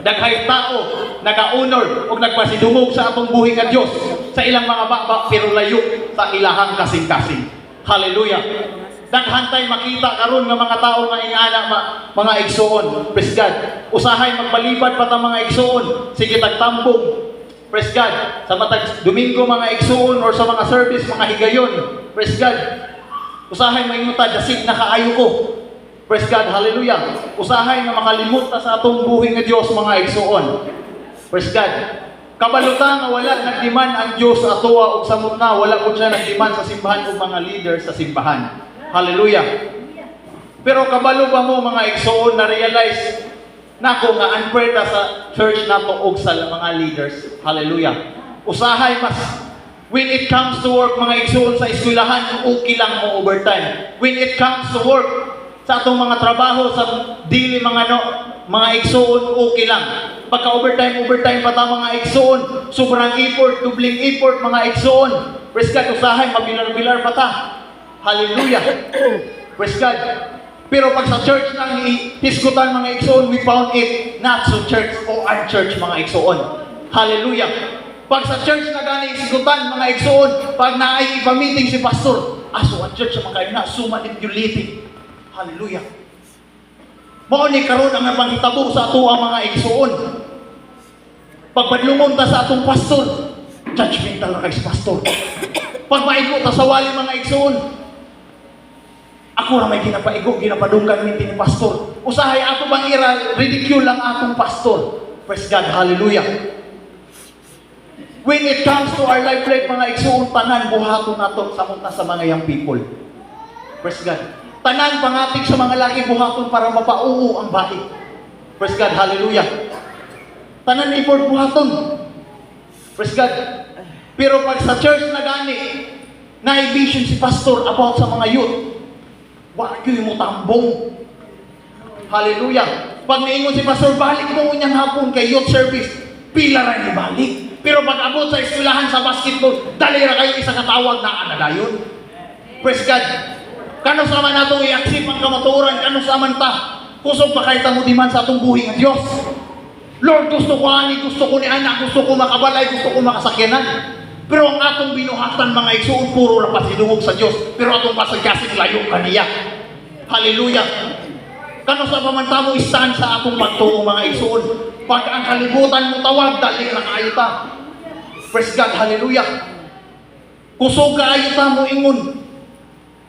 Daghay tao, nag-honor o nagpasidungog sa atong buhi nga Dios sa ilang mga baba pero layo sa ilahang kasing-kasing. Hallelujah. Daghantay makita karon nga mga tao nga ingana mga igsoon. Praise God. Usahay magbalibad pa ta mga igsoon. Sige tagtambong. Praise God. Sa matag Domingo mga igsoon or sa mga service mga higayon. Praise God. Usahay mainguta dasig na kaayo ko. Praise God, hallelujah. Usahay na makalimot na sa atong buhi nga Dios mga igsoon. Praise God. Kabalutan nga wala nagdiman ang Dios sa atoa ug samot na wala pud siya nagdiman sa simbahan ug mga leaders sa simbahan. Hallelujah. Pero kabalo ba mo mga igsoon na realize nako nga unfair ta sa church nato ug sa mga leaders. Hallelujah. Usahay mas when it comes to work mga igsoon sa eskwelahan okay lang mo overtime. When it comes to work sa atong mga trabaho sa dili mga igsoon okay lang. Pagka overtime pa ta mga igsoon, sobrang effort, dubling effort mga igsoon. Praise God, usahay mabilar-bilar pa ta. Hallelujah. Praise God. Pero pag sa church nang hisgutan mga igsoon, we found it not so church o unchurch mga igsoon. Hallelujah. Pag sa church na gani hisgutan mga igsoon, pag naay ipa-meeting si pastor, aso ang church sa mga kaina, sumanipulating. Hallelujah. Mao ni karon ang panghitabo sa ato ang mga igsoon. Pagpadlungon ta sa atong pastor, judgmental na kay si pastor. Pag maigo ta sa wali mga igsoon, ako ra may ginapaigo, ginapadunggan ni pastor. Usahay ato bang ira, ridicule lang atong pastor. Praise God, hallelujah. When it comes to our life mga igsoon, tanan buhaton nato samot na sa mga young people. Praise God. Tanan pangatig sa mga laki buhaton para mapauo ang bahay. Praise God, hallelujah. Tanan effort buhaton. Praise God. Pero pag sa church na gani, na-vision si pastor about sa mga youth, wag yung mo tambong. Hallelujah. Pag niingon si pastor, balik mo unyang hapon kay youth service, pila ra ni balik. Pero pag abot sa eskwelahan sa basketball, dali ra kayo isa katawag na anadayon. Praise God. Kano sa man natong i-accept ang kamatuoran, kano sa man ta, kusog pa kahit mo diman sa atong buhi ng Diyos. Lord, gusto ko ani, gusto ko ni anak, gusto ko makabalay, gusto ko makasakyanan. Pero ang atong binuhatan mga igsoon, puro na pasidungog sa Diyos. Pero atong pasagkasing layo kaniya. Hallelujah. Kano sa pamanta mo isan sa atong pagtuo mga igsoon. Pag ang kalibutan mo tawag, dali na kaayo ta. Praise God, hallelujah. Kusog kaayo ta mo ingon.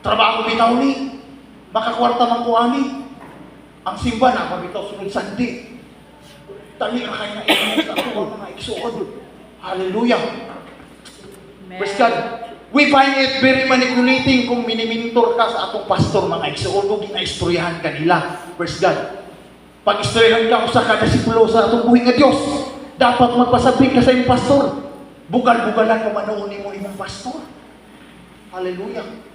Trabaho bitaw ni, makakwarta man ko ani. Ang simba na mabitaw sunod sandi. Dali na kayo na ingon sa atong mga igsoon. Hallelujah. Praise God. We find it very manipulating kung minimintor ka sa atong pastor mga igsoon o ginaistoryahan ka nila. Praise God. Pag istoryahan ka usa ka disipulo sa atong buhi nga Dios, dapat magpasabi ka sa imong pastor. Bugal-bugalan mo manuuni mo imong pastor. Hallelujah.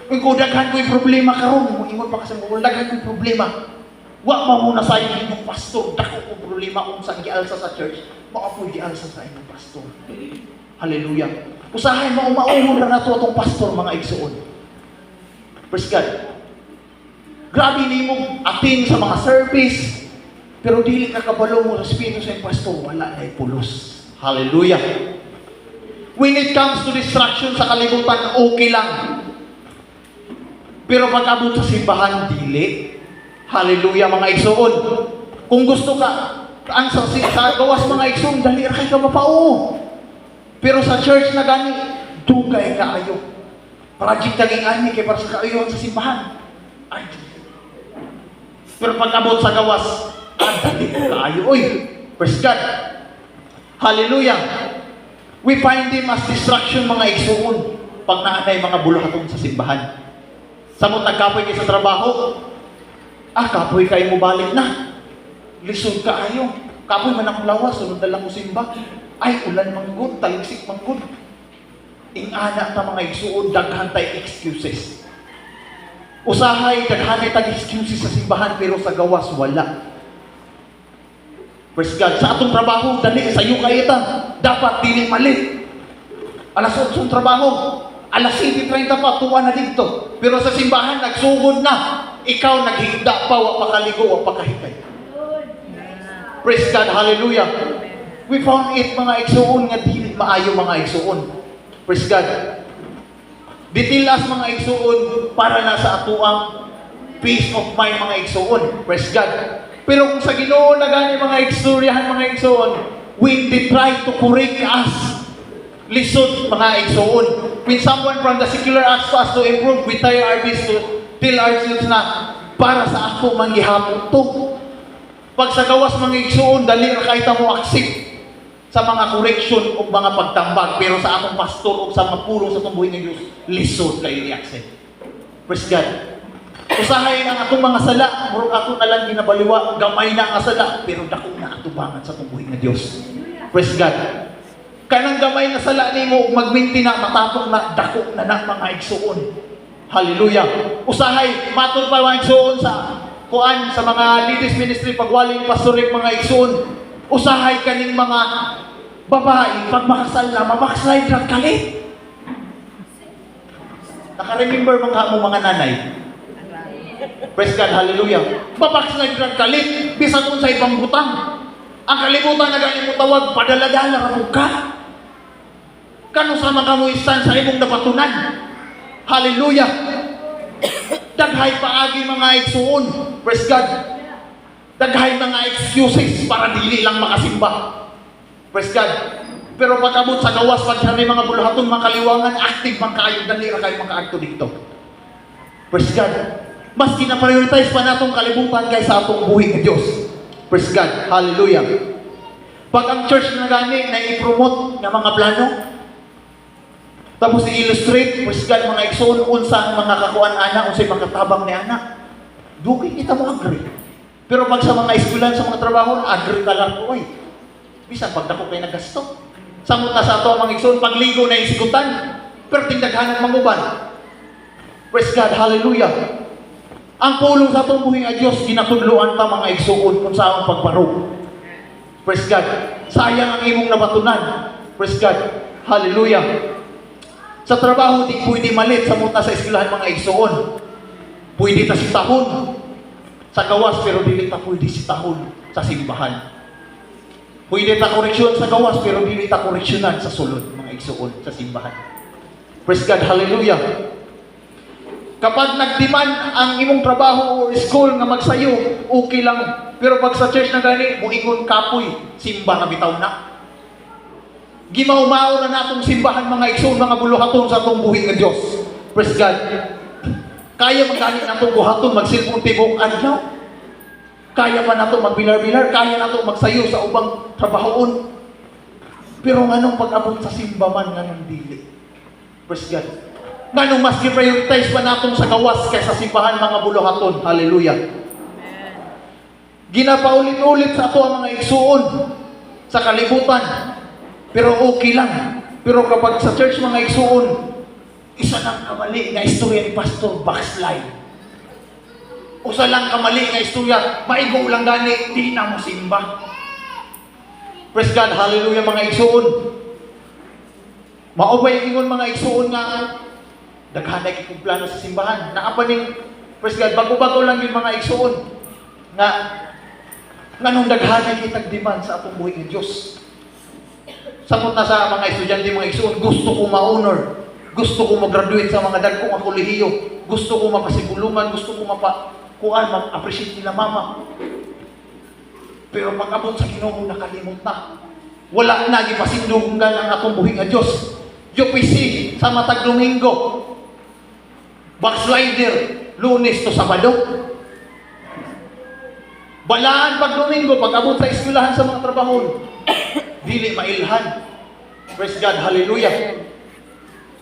Kung daghan ko'y problema karon, mo ingon pa kasi mo daghan ko'y problema. Wa pa muna sa imong pastor, dako ko problema kung saan gialsa sa church, maapoy gialsa sa imong pastor. Hallelujah. Usahay mo mauhon na nato atong pastor mga igsoon. Praise God. Grabe nimo atin sa mga service, pero dili ka kabalo mo respeto sa imong pastor, wala na pulos. Hallelujah. When it comes to distraction sa kalibutan, okay lang. Pero pag abot sa simbahan, dili. Hallelujah mga igsoon. Kung gusto ka, ang sa gawas mga igsoon, dali ra kay ka mapao. Pero sa church na gani, dugay kaayo. Project naging ani kay para sa kaayo sa simbahan. Ay. Pero pag abot sa gawas, dali kaayo. Oy, praise God. Hallelujah. We find them as distraction mga igsoon pag naanay mga buluhaton sa simbahan. Samot nagkapoy kayo sa trabaho, kapoy kayo mo balik na. Lisod ka ayo. Kapoy man ang lawas, sunod na lang mo simba. Ay, ulan manggod, taligsik manggod. Ingana ta mga igsuon, daghan tay excuses. Usahay, daghan tay excuses sa simbahan, pero sa gawas, wala. Praise God. Sa atong trabaho, dali, sayo kayo ta. Dapat dili mali. Alas 8 ang trabaho. Alas 7:30 pa, tuwa na dito. Pero sa simbahan, nagsugod na. Ikaw naghigda pa, wa pakaligo, wa pakahikay. Praise God, hallelujah. We found it mga igsuon nga dili maayo mga igsuon. Praise God. Ditilas mga igsuon para na sa atuang peace of mind mga igsuon. Praise God. Pero kung sa Ginoo na gani mga istoryahan mga igsuon, when they try to correct us, lisod mga igsuon. When someone from the secular asks us to improve, we try our best to tell ourselves na para sa ako manggihapon to. Pag sa gawas mga igsuon, dali ra kahit mo accept sa mga correction o mga pagtambag, pero sa akong pastor o sa mapulong sa tumbuhin ng Diyos, lisod kayo i-accept. Praise God. Usahay ang atong mga sala, murag ato na lang ginabaliwa, gamay na ang sala, pero dako na atubangan sa tumbuhin ng Diyos. Praise God. Kanang gamay na sala nimo magminti na matapok na dako na mga igsuon. Hallelujah. Usahay matod pa mga igsuon sa kuan sa mga ladies ministry pagwaling pastorik mga igsuon. Usahay kaning mga babae pag makasal na mabackslide ra kalit. Naka-remember mga nanay. Praise God, hallelujah. Mabackslide ra kalit bisan kung sa ibang butang. Ang kalibutan na galing mo tawag padala-dala ra ka. Kano sa mga mo istan sa imong napatunan. Hallelujah. Daghay paagi mga igsuon. Praise God. Daghay mga excuses para dili lang makasimba. Praise God. Pero pagkabot sa gawas, pag sa mga bulahaton, makaliwangan, active man kayo, dali ra kayo makaakto dito. Praise God. Mas kina-prioritize pa natong kalibutan kaysa atong buhay ng Diyos. Praise God. Hallelujah. Pag ang church na gani na i-promote ng mga plano, tapos i-illustrate, praise God, mga igsoon, unsa ang mga kakuan anak, unsay makatabang ni anak. Dugay kita mo agree. Pero pag sa mga eskwelahan, sa mga trabaho, agree ka lang po ay. Bisan pag dako kayo nagasto. Samot na sa ato ang mga igsoon, pagligo na isigutan, pero tindaghanan manguban. Praise God, hallelujah. Ang pulong sa itong buhay ng Diyos, ginatudluan ta mga igsuon kung saan ang pagparo. Praise God. Sayang ang imong nabatunan. Praise God. Hallelujah. Sa trabaho, di pwede malit sa muta sa eskwelahan mga igsuon. Pwede ta si tahon sa gawas, pero dili ta pwede si tahon sa simbahan. Pwede ta koreksyon sa gawas, pero dili ta koreksyonan sa sulod mga igsuon sa simbahan. Praise God. Hallelujah. Kapag nag-demand ang imong trabaho o school nga magsayo, okay lang. Pero pag sa church na gani, muingon kapoy, simba na bitaw na. Gimao-mao na natong simbahan mga igsoon, mga buluhaton sa atong buhi nga Diyos. Praise God. Kaya magani natong buhaton, magsilpong tibok adlaw. Kaya pa nato magbilar-bilar, kaya nato magsayo sa ubang trabahoon. Pero nganong pag-abot sa simbaman nganong dili. Praise God. Nganong mas gi-prioritize pa natong sa gawas kaysa simbahan mga buluhaton. Hallelujah. Ginapaulit-ulit sa ato ang mga igsuon sa kalibutan. Pero okay lang. Pero kapag sa church mga igsuon, isa lang kamali nga istorya ni Pastor backslide. Usa lang kamali nga istorya, maigo lang gani, di na mo simba. Praise God, hallelujah mga igsuon. Maubay ingon mga igsuon nga, daghanay kong plano sa simbahan. Naapaning, praise God, bago-bago lang yung mga igsuon nga nganong daghanay kitag demand sa atong buhay ng Diyos. Samot na sa mga estudyante mga igsuon, gusto ko ma-honor, gusto ko mag-graduate sa mga dagkong ang kolehiyo, gusto ko mapasigulungan, gusto ko mag-appreciate nila mama. Pero pag-abot sa Ginoo nakalimot na. Wala na gipasindunggan ang atong buhi nga Dios. UPC sa matag Domingo. Backslider Lunes to Sabado. Balaan pag Domingo pag-abot sa eskwelahan sa mga trabaho. Dili mailhan. Praise God, hallelujah.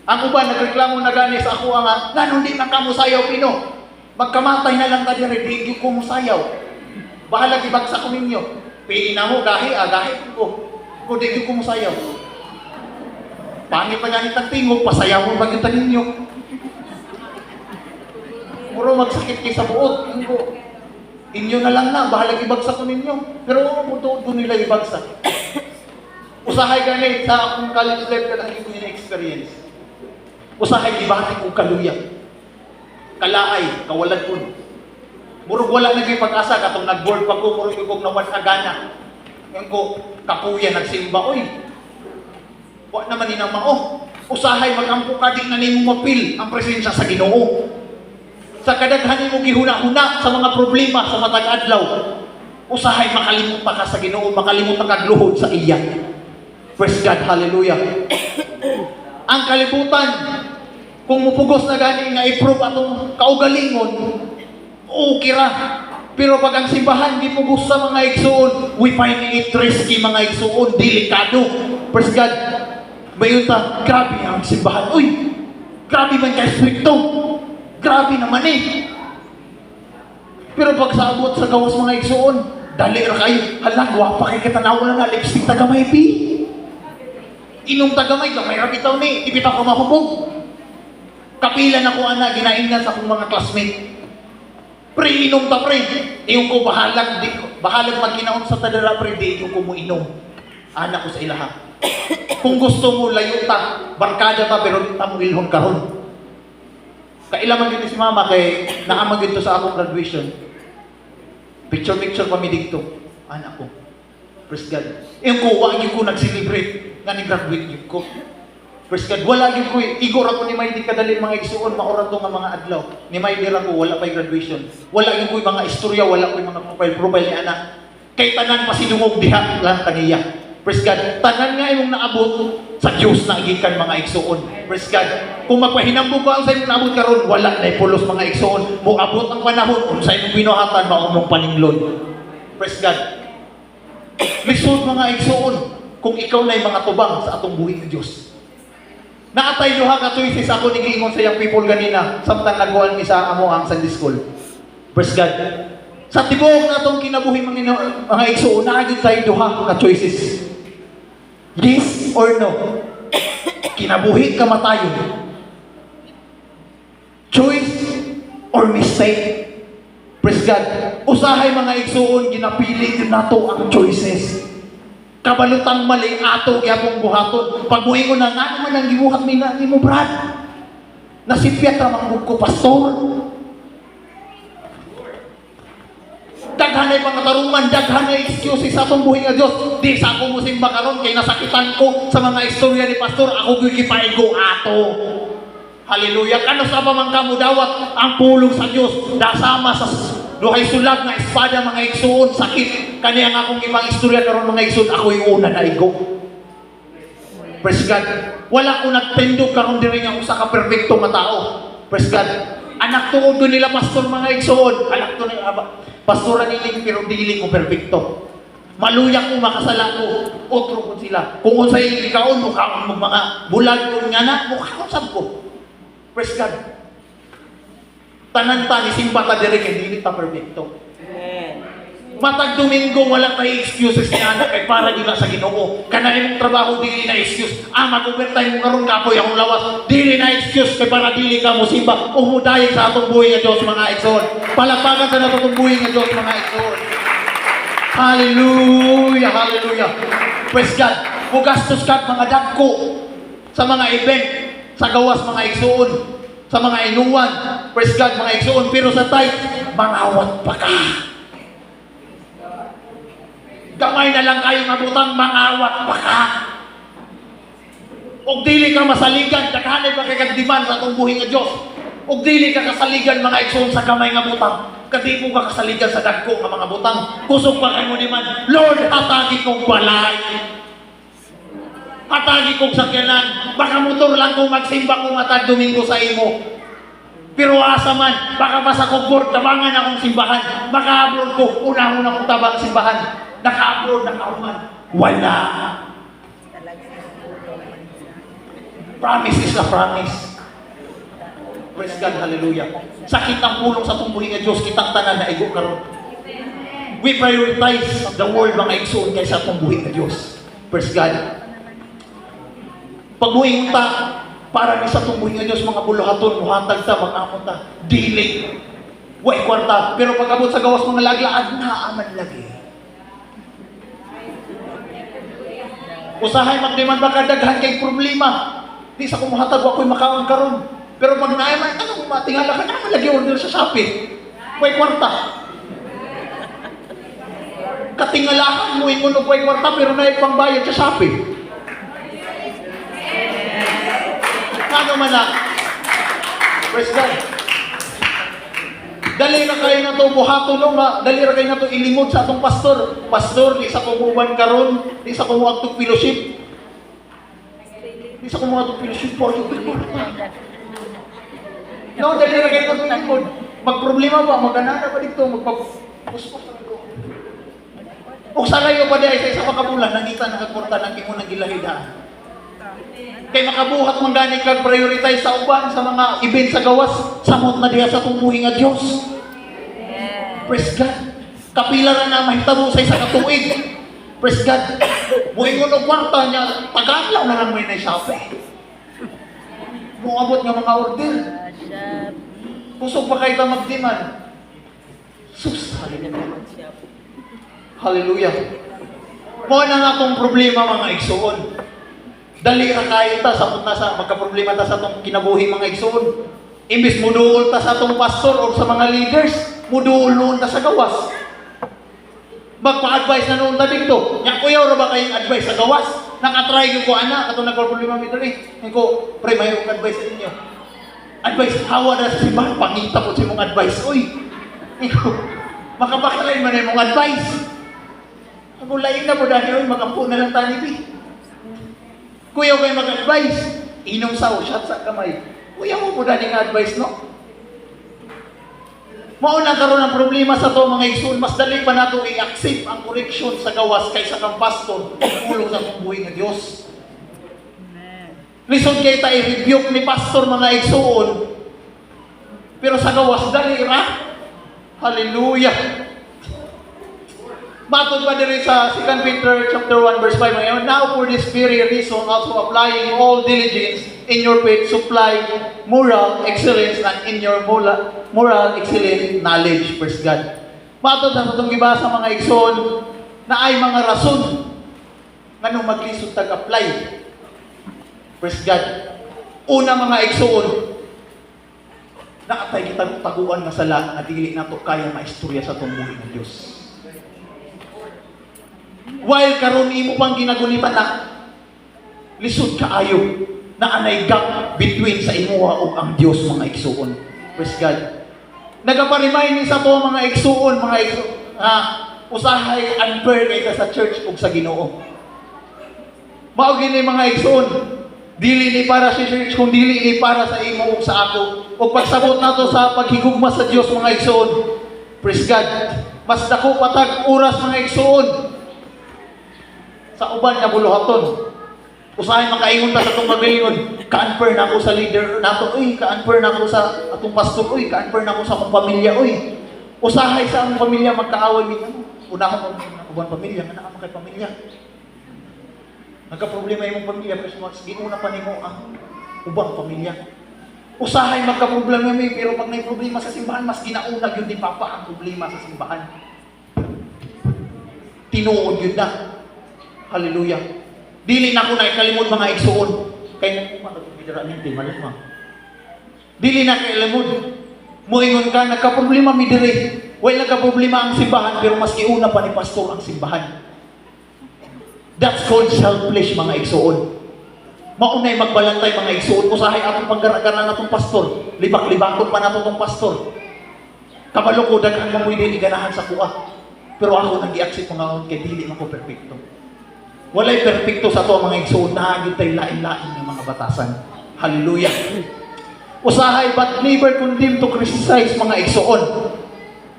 Ang uban nagreklamo na gani sa ako nga, nganong di na kamo sayaw Pino. Magkamatay na lang ta dire, di ko mo sayaw. Bahala gibagsak ko ninyo. Piin na mo gahi ko. Kung di ko mo sayaw. Pangit pa ganit ang tingog, pasayaw mo bagita ninyo. Puro magsakit kayo sa buot. Inyo na lang na, bahala gibagsak ko ninyo. Pero tuod ko nila ibagsak. Usahay ganit sa akong college life ka lang ko yung experience. Usahay gibati ko kaluya. Kalaay, kawalan ko. Murug wala naging pag-asa katong nag-board pa ko, murug ko naman agana. Yan ko, kapuya nagsimba, oy. Wa naman inang mao. Usahay magampo ka di na nimo mapil ang presensya sa Ginoo. Sa kadaghan mo gihuna-huna sa mga problema sa matag adlaw. Usahay makalimot ka sa Ginoo, makalimot ka luhod sa iya. Praise God, hallelujah. Ang kalibutan, kung mupugos na gani nga i-prove atong kaugalingon, okay ra. Pero pag ang simbahan di pugos sa mga igsuon, we find it risky mga igsuon, delikado. Praise God. Bayon ta, grabe ang simbahan. Uy, grabe man kay stricto. Grabe naman eh. Pero pag saabot sa gawas mga igsuon, dali ra kayo. Hala, gwapa kay katanaw na nga, lipstick tagamay pi. Inom tagamay, gamay ra bitaw ni, ibitaw ka mahubog. Kapila na ko ana, ginaingnan sa akong mga classmate. Pre, inom ta pre. Iyon ko bahalag magkinaon sa tadara pre, di ko mo inom. Anak ko sa ilaha. Kung gusto mo layo ta, barkada ta, pero ta mo ilhon karon. Kailaman dito si mama kay naamag dito sa akong graduation. Picture kami dito. Anak ko. Praise God. Iyon ko, wag yung ko nag-celebrate nga ni-graduate yung ko. Praise God. Wala yung ko, igor ako ni Maydi kadalin mga igsuon, maoran to nga mga adlaw. Ni Maydi ra ko, wala pa graduation. Wala yung ko mga istorya, wala ko mga profile ni anak. Kay tanan pa sinungog diha lang taniya. Praise God. Tanan nga imong naabot sa Diyos na igikan mga igsuon. Praise God. Kung magpahinambog ko ang sa imong naabot karon, wala na ipulos mga igsuon. Mo abot ang panahon kung sa imong binuhatan maunong paninglon. Praise God. Lisod mga igsuon kung ikaw na mga tubang sa atong buhi ng Diyos. Naatay duha ka choices ako ni giingon sa young people ganina samtang nagkuhan mi sa amo ang Sunday school. Praise God. Sa tibuok na itong kinabuhi mga igsuon, naagid tayo duha ka choices. Yes or no? Kinabuhi ka matayo. Choice or mistake? Praise God. Usahay mga igsuon, ginapili din nato ang choices. Kabalutang mali ato gyapong buhaton. Pag muingon na nga naman ang gibuhat ni mo Brad. Nasipyat ra manggug ko pastor. Daghanay pangatarungan, daghanay excuses sa atong buhi nga Dios. Di sa ako mo simba karon kay nasakitan ko sa mga istorya ni pastor, ako gyud gipaigo ato. Hallelujah. Kano sa pa man kamo dawat ang pulong sa Dios dasama sa duhay sulag nga espada mga igsuon sakit. Kani ang akong ibang istorya karon mga igsuon, ako yung una na igo. Praise God. Wala ko nagtendog karon diri nga usa ka perpekto nga tao. Praise God. Anak tuod ko nila pastor mga igsuon. Anak to ni pastoran niling pero dili ko perpekto. Maluyak ko makasala ko. Otro ko sila. Kung unsay ikaon mo kaon mo mga bulag ko nga na mo kaon sad ko. Praise God. Tanan ta ni simba ta diri kay dili ta perpekto. Matag Domingo wala tay excuses ni anak kay para dila sa Ginoo. Kana imong trabaho dili na excuse. Mag-overtime mo karon kapoy akong lawas. Dili na excuse kay para dili ka mo simba. Umuday sa atong buhi nga Dios mga igsoon. Palakpakan sa atong buhi nga Dios mga igsoon. Hallelujah, hallelujah. Praise God. Mugastos ka mga dagko sa mga event, sa gawas mga igsoon, sa mga inuwan. Praise God mga igsoon. Pero sa tithe, mangawat pa ka. Gamay na lang kayo mabutang mangawat pa ka. Og dili ka masaligan, daghanay pa kay kagdiman sa atong buhi nga Dios. Og dili ka kasaligan mga igsoon sa gamay nga butang. Kadi mo ka kasaligan sa dagko nga mga butang. Kusog pa kay mo ni man, Lord, hatagi kong balay. Hatagi kong sakyanan. Baka motor lang kung magsimba kung matag Domingo sa imo. Pero asa man, baka basa ko board, tabangan akong simbahan. Baka abroad ko, unahon akong tabang simbahan. Naka-upload, naka-uman. Wala. Promise is a promise. Praise God, hallelujah. Sakit ang pulong sa tumbuhin ng Diyos, kitang tanan na igo karon. We prioritize the world mga igsoon kaysa tumbuhin ng Diyos. Praise God. Pagbuhin ta, para ni sa tumbuhin ng Diyos, mga buluhaton, muhatag ta, mag-amon ta, dili. Way kwarta. Pero pag-abot sa gawas mga laglaan, naaman lagi. Usahay magdemand baka daghan kay problema. Di sa kumuhatag ako'y makaon karon. Pero pag naaman, ano matingala ka naman lagi order sa Shopee. May kwarta. Katingalahan mo, ingon og kwarta, pero na pangbayad sa Shopee. Ano man na? Praise God. Dali na kayo na ito, buhato no, dali na kayo na ito ilimod sa atong pastor. Pastor, di sa kumuban karon, di sa kumuha itong fellowship. Di sa kumuha itong fellowship po. No, dali na kayo na ito ilimod. Magproblema ba? Magganana ba dito? Magpapuspos na ito. O sarayo pa di sa isa makabulan, nangita nakagporta ng imo ng gilahidahan. Kay makabuhat mong gani kag prioritize sa uban sa mga event sa gawas, samot na diha sa tumuhi nga Dios. Praise God. Kapila ra na mahitabo sa isa ka tuig. Praise God. Muingon og kwarta niya, tagadlaw na lang may na-Shopee. Muabot nga mga order. Pusog pa kay ta magdiman. Sus, hallelujah. Hallelujah. Mo na nga akong problema mga igsoon. Dali ra kayo ta sa magka-problema ta sa atong kinabuhi mga igsoon. Imbis muduol ta sa atong pastor o sa mga leaders, muduol noon ta sa gawas. Magpa-advise na noon ta dito. Nya kuyaw ra ba kayong advice sa gawas? Nakatry ko ana katong nagka-problema mi diri. Ko, pre, may advice sa inyo. Advice hawa na sa simbahan, pangita ko sa imong advice. Uy. Ko, makabakalay man imong advice. Ako lain na po dahil magampo na lang tani bi. Kuya kayo mag-advise, inom sa shot sa kamay. Kuya mo po dali nga advice, no? Mauna karoon ng problema sa to mga igsoon, mas dali pa nato i-accept ang correction sa gawas kaysa kang pastor, pagpulong sa kumbuhi ng Diyos. Listen kayo tayo i-rebuke ni pastor mga igsoon, pero sa gawas dali ra. Hallelujah! Matod pa din sa 2 Peter chapter 1 verse 5 ngayon, now for this very reason also applying all diligence in your faith supply moral excellence and in your moral excellent knowledge. Praise God. Matod sa itong gibasa mga igsoon na ay mga rason nganong maglisod tag-apply. Praise God. Una mga igsoon, nakatay kita taguan nga sala na dili nato kaya maistorya sa tumuhi ng Diyos. While karon imo pang ginagulitan na lisod kaayo na anay gap between sa imuha ug ang Dios mga igsuon. Praise God. Nagapa-remind ni sa to mga igsuon, usahay unfair kay sa church ug sa Ginoo. Mao gini mga igsuon, dili ni para sa church kung dili ni para sa imo ug sa ako. Ug pagsabot nato sa paghigugma sa Dios mga igsuon. Praise God. Mas dako patag oras mga igsuon sa uban nga buluhaton. Usahay makaingon ta sa atong pagalingon, ka-unfair na ako sa leader nato, uy, ka-unfair na ako sa atong pastor, uy, ka-unfair na ako sa akong pamilya, uy. Usahay sa akong pamilya magkaaway mi. Unahon ko ubang pamilya, nga naa kay pamilya. Nagka-problema imong pamilya, pero giuna pa nimo ang ubang pamilya. Usahay magka-problema mi, pero pag may problema sa simbahan, mas ginauna gyud ni Papa ang problema sa simbahan. Tinuod yun na. Hallelujah. Dili na ko na ikalimod mga igsuon. Kaya mo malit ma. Dili na ikalimod. Moingon ka, nagka-problema mi diri. Wala nagka-problema ang simbahan, pero mas iuna pa ni pastor ang simbahan. That's called selfish mga igsuon. Maunay magbalantay mga igsuon. Usahay atong paggaragaran natong pastor. Libak-libakon pa nato tong pastor. Kabalo ko daghang mamoy dili ganahan sa kuha. Pero ako nag-i-accept mga on kay dili man ko perpekto. Walay perpekto sa to mga igsoon, nahagid tay lain-lain ng mga batasan. Hallelujah. Usahay, but never condemn to criticize mga igsoon.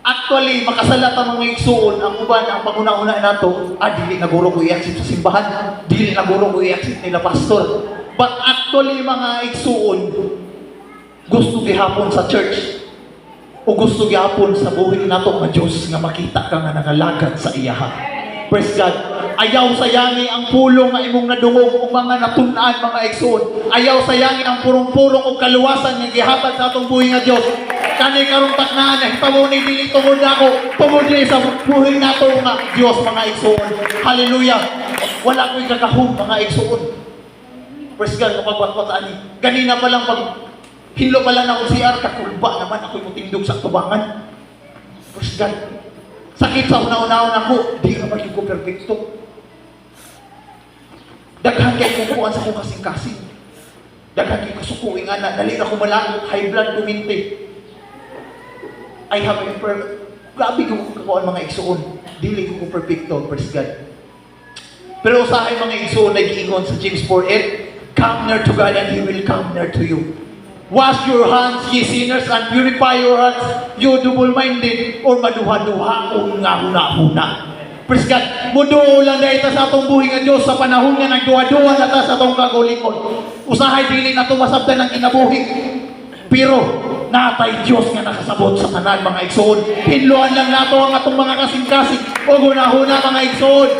Actually, makasalat ang mga igsoon, ang uban, ang panguna-una nato, dili na guro ko i-accept sa simbahan, dili na guro ko i-accept nila pastor. But actually, mga igsoon, gusto gihapon sa church, o gusto gihapon sa buhay nato nga Diyos nga makita ka nga nakalagad sa iyaha. Praise God. Ayaw sayangi ang pulong nga imong nadungog o mga natun-an mga igsoon. Ayaw sayangi ang purong-purong o kaluwasan nga gihatag sa atong buhay nga Dios. Kani karong taknaan na hitabo ni dili tungod nako, tungod ni sa buhay nato nga Dios mga igsoon. Hallelujah. Wala ko'y kakahog mga igsoon. Praise God, kapagwat-wat ani. Ganina pa lang pag hinlo pa lang ako CR, kakulba naman ako'y mutindog sa tubangan. Praise God. Sakit sa una-unahon ako, di na maging ko perfecto. Daghan kay kukuan sa kong kasing-kasing. Daghan kay kasukuing ana, dali na ko malangot, high blood kuminti. I have a grabe ko kukuan mga igsuon. Dili ko perfecto, praise God. Pero usahay mga igsuon na giingon sa James 4:8, come near to God and He will come near to you. Wash your hands, ye sinners, and purify your hearts, you double-minded, or maduha-duha, o nga huna-huna. Praise God, muduo lang na ito sa atong buhay nga Diyos sa panahon nga nagduwa-duwa na ta sa atong kagulikod. Usahay dili na ito masabdan ng kinabuhi. Pero, natay Diyos nga nakasabot sa tanan mga igsoon. Hinluan lang nato ang atong mga kasing-kasing, o huna-huna mga igsoon.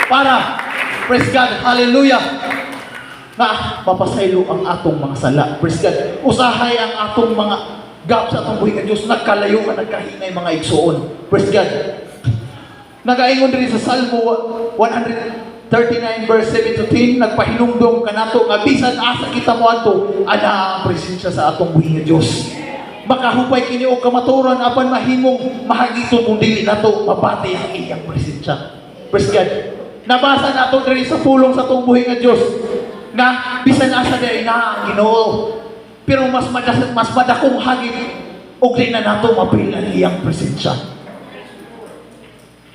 Para, praise God, hallelujah, na papasaylo ang atong mga sala. Praise God. Usahay ang atong mga gap sa atong buhay nga Diyos. Nagkalayo ka, nagkahinay mga igsoon. Praise God. Nagaingon rin sa Salmo 139 verse 7 to 10, nagpahinumdom ka nato nga bisan asa kita mo ato, ana ang presensya sa atong buhay nga Diyos. Makahupay kini og kamaturan apan mahimong mahagito mong dili nato mabati ang iyang presensya. Praise God. Nabasa nato diri sa pulong sa atong buhay nga Diyos na bisan asa day na ang Ginoo, pero mas madakong hagit og di na nato mapil ang iyang presensya.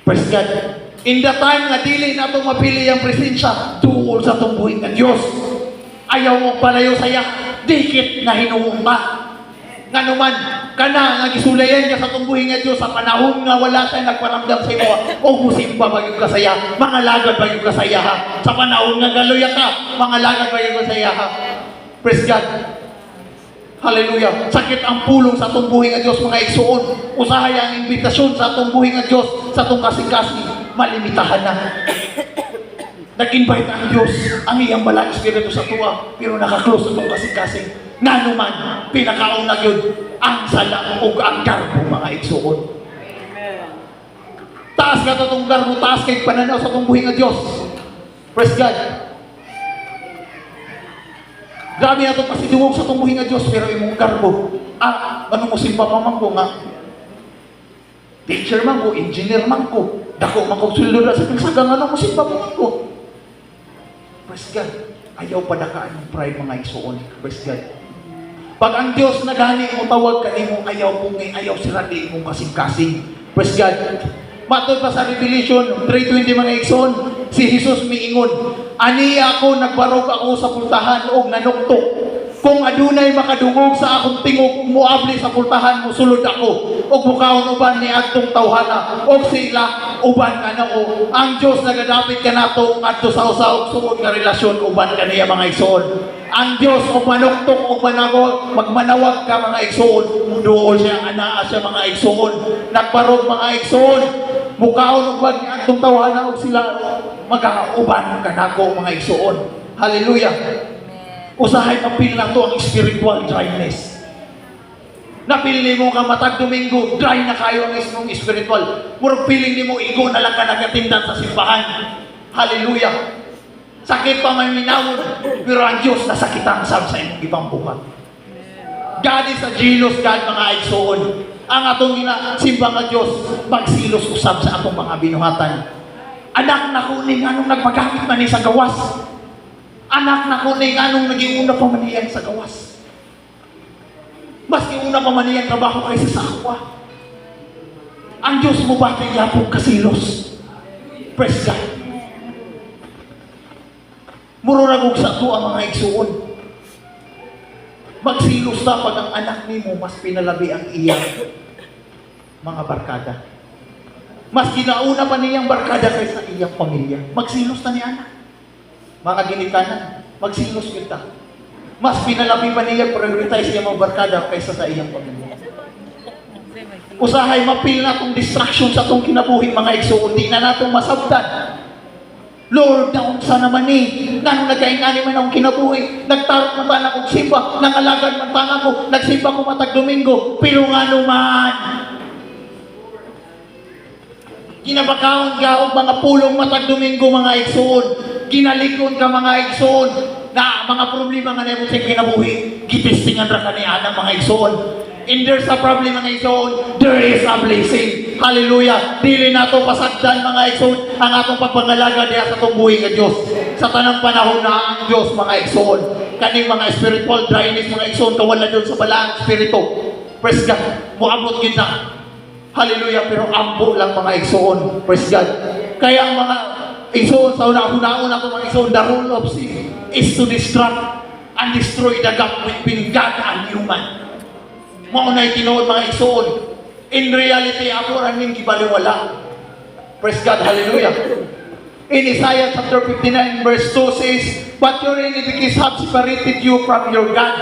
Praise God. In the time nga dili nato mapili ang presensya tuol sa atong buhay nga Dios, ayaw mo palayo saya, dikit na hinuong ka. Nganuman kana nga gisulayan niya sa atong buhay nga Dios sa panahon nga wala siya nagparamdam sa imo o musimba bagyo ka saya, mga lagad bagyo ka saya ha. Sa panahon nga galoya ka, mga lagad bagyo ka saya ha. Praise God. Hallelujah. Sakit ang pulong sa atong buhay nga Dios mga igsoon. Usahay ang imbitasyon sa atong buhay nga Dios sa atong kasing-kasing malimitahan na. Nag-invite ang Dios ang iyang balang espiritu sa tuwa, pero naka-close sa atong kasing-kasing. Nga naman, pinakauna yun, ang sala o ang garbo, mga igsuon. Taas ka itong garbo, taas kay pananaw sa itong buhay nga Diyos. Praise God. Grabe na itong pasidungog sa itong buhay nga Diyos, pero imong garbo, ano mo simpa pa man ko nga, teacher man ko, engineer man ko, dako man ko sulod sa pagsagang, ano mo simpa pa man ko. Praise God. Ayaw padakaan ng pride mga igsuon. Praise God. Pag ang Diyos nagani mo tawag ka nimo, ayaw mong ayaw sila di mong kasing-kasing. Praise God. Matod pa sa Revelation 3:20 mga igsoon, si Jesus miingon, ani ako nagbarog ako sa pultahan og nanuktok. Kung adunay makadungog sa akong tingog, muabli sa pultahan mo sulod ako. Og mukaon uban ni adtong tawhana, og sila uban kanako. Ang Dios nagadapit kanato adto sa usa og suod nga relasyon uban kaniya mga igsoon. Ang Dios og manuktok og manawag, magmanawag ka mga igsoon. Duol siya anaa siya mga igsoon. Nagbarog mga igsoon. Mukaon uban ni adtong tawhana og sila magauban kanako mga igsoon. Hallelujah. Usahay mapil na to ang spiritual dryness. Napili mo ka matag Domingo, dry na kayo ang ismong spiritual. Murag piling ni mo, igo na lang ka nagatindan sa simbahan. Hallelujah. Sakit pa may minawon, pero ang Diyos nasakitan sa imong ibang buhat. God is a jealous God, mga igsoon. Ang atong simba nga Diyos, magsilos usab sa atong mga binuhatan. Anak na kuning anong nagmagamit man ni sa gawas. Anak na kuning anong naging una pa man niyan sa gawas. Maski una pa man niyan trabaho kaysa sa akwa. Ang Diyos mo ba kaya pong kasilos? Praise God. Mururagog sa ito ang mga igsuon. Magsilos na pag ang anak ni mo mas pinalabi ang iyang mga barkada. Mas ginauna pa niyang barkada kaysa iyang pamilya. Magsilos na ni anak. Mga ginikanan, magsilos kita. Mas pinalabi pa niya prioritize niya mga barkada kaysa sa iyang pamilya. Usahay mapil na itong distraction sa itong kinabuhi mga igsoon. Di na natong masabtan. Lord, naunsa naman ni. Nang nagkaingani man akong kinabuhi. Nagtarot man tanan akong simba. Nangalagad man tanan ako. Nagsimba ko matag Domingo. Pero nga naman. Ginabakaon ka og mga pulong matag Domingo mga igsoon. Ginalikon ka mga igsoon na mga problema nga nemo sa kinabuhi. Gitistingan ra kaniya mga igsoon. And there's a problem mga igsoon, there is a blessing. Hallelujah. Dili nato pasagdan mga igsoon ang atong pagpangalaga diha sa atong buhi nga Dios. Sa tanang panahon na ang Dios mga igsoon, kaning mga spiritual dryness mga igsoon kawala doon sa balaang espiritu. Praise God. Moabot gid na. Hallelujah. Pero ambo lang mga igsoon. Praise God. Kaya ang mga igsoon sa una-una ko mga igsoon, the rule of sin is to distract and destroy the gap between God and human. Maunay tinuod mga igsoon. In reality, ako rin gibaliwala. Praise God, hallelujah. In Isaiah chapter 59 verse 2 says, "But your iniquities have separated you from your God."